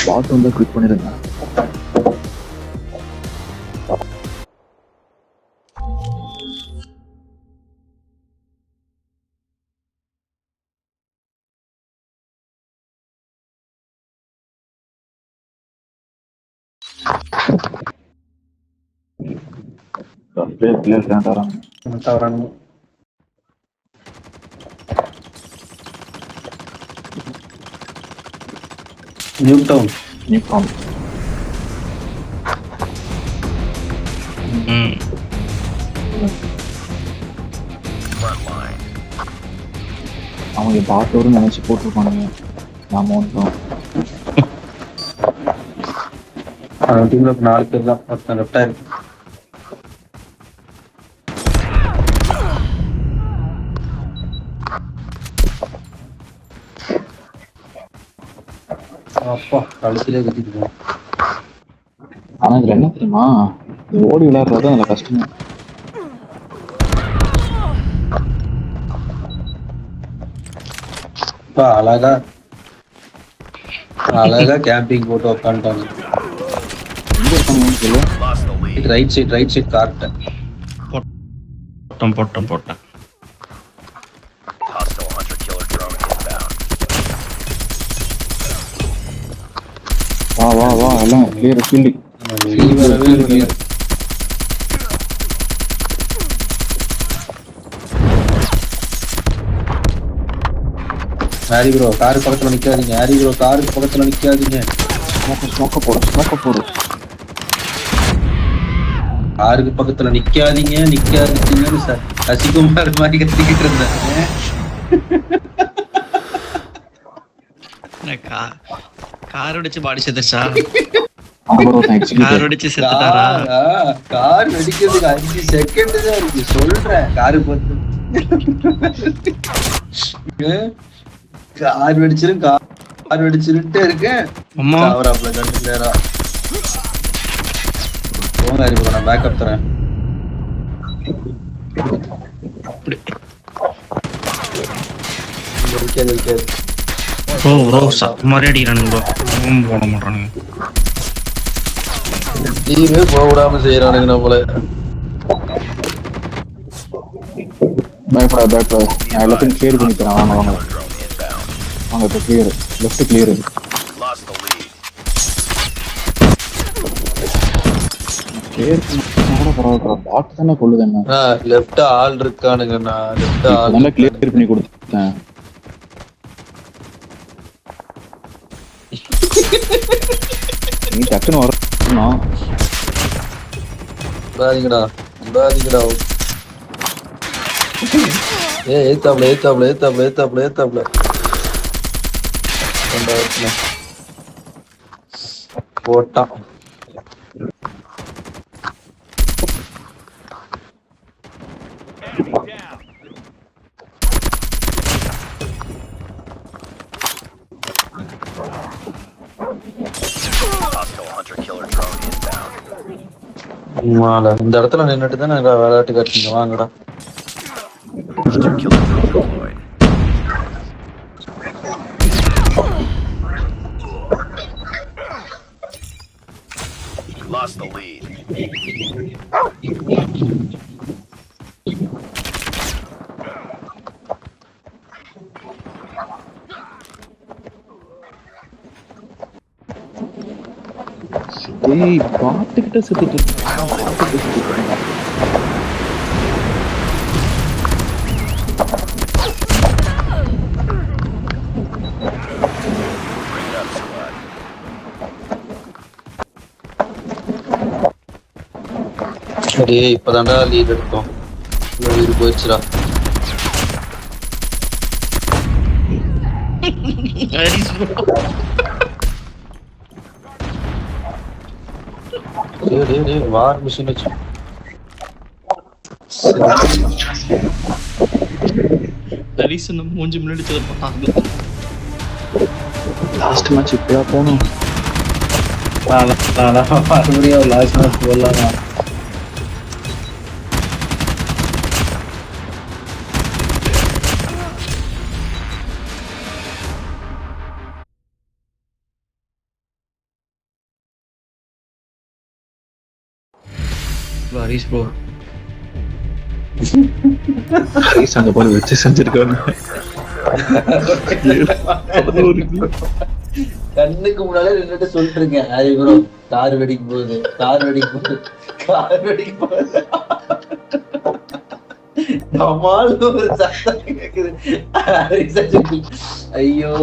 பாட் வந்து குவிட் பண்ணிருந்தேன். பிளேயர் தவறான நியூ டவுன் அவங்க பாட்டோரு நினைச்சு போட்டிருப்பானுங்க. நாம ஒன்றும் டீம்ல 4 பேர் தான். ஒருத்தன் லெஃப்டா இருக்கு. அப்பா கழுத்திலே கட்டிட்டு. ஆனா இதுல என்ன தெரியுமா, ஓடி விளையாடுறது அதுல கஷ்டம். அழகா கேம்பிங் போட்டு உட்காந்துட்டாங்க. ரைட் சைட் கார்ட்ட போட்டேன். வா எல்லாம் clear fielding. Harry bro car பக்கத்துல நிக்காதீங்க. ஸ்மோக்க போடு. காருக்கு பக்கத்துல நிக்காதீங்கன்னு சார் சசிகுமார் மாதிரி கத்திக்கிட்டு இருந்தேன். கார் வெடிச்சு பாடி செத்துச்சா? கார் வெடிக்கிறதுக்கு 5 செகண்ட் தான் இருக்கு. சொல்றேன் காரு பார்த்து கார் வெடிச்சிருட்டே இருக்கேன். அவராப்ல கண்டு கிளியரா போங்க. நான் பேக்கப் தரேன். ப்ரோ சத்தமாரி அடிக்கிறானுங்க ப்ரோ. போட மாட்டானுங்க. டீமே போக விடாம செய்யறானுங்க நம்மள. பயப்படா. நான் எல்லாத்தையும் கிளியர் பண்ணி தரேன். வாங்க இப்போ கிளியர். Left clear. பாட்டு தானே கொள்ளுது. என்ன லெஃப்ட் ஆள் இருக்கானுங்க. நான் லெஃப்ட் ஆள் நல்லா கிளியர் பண்ணி கொடுத்தேன். நீ டக்குன்னு வரணும். விடாதீங்கடா. ஏத்தாப்ல போட்டான். இந்த இடத்துல நின்னுட்டு தான் விளையாட்டு காட்டுங்க. வாங்கடா. Lost the lead. ஏய் பாட்டுக்கிட்ட சுத்திட்டு இப்பதான்டா லீட் எடுத்தோம். இது போயிடுச்சுடா. வார் மிஷின் வச்சு தரிசு நம்ம மூஞ்சி முன்னாடி போட்டாங்க. லாஸ்ட் மேட்ச் இப்பயா போகணும். மறுபடியும் லாஸ்ட் மேட்ச் போடலாமா? ஹரிஷ் ப்ரோ ஹரிஷ் அங்க போய் வச்சு செஞ்சிருக்காங்க. கண்ணுக்கு முன்னாலே நின்னுட்டு சொல்லிட்டு இருக்கேன், ஹரி ப்ரோ கார் வெடிக்கும் போகுது, கார் வெடிக்கும் போகுது, கார் வெடிக்கும் போகுது. நம்மால ஒரு சத்தம் கேக்குது. ஐயோ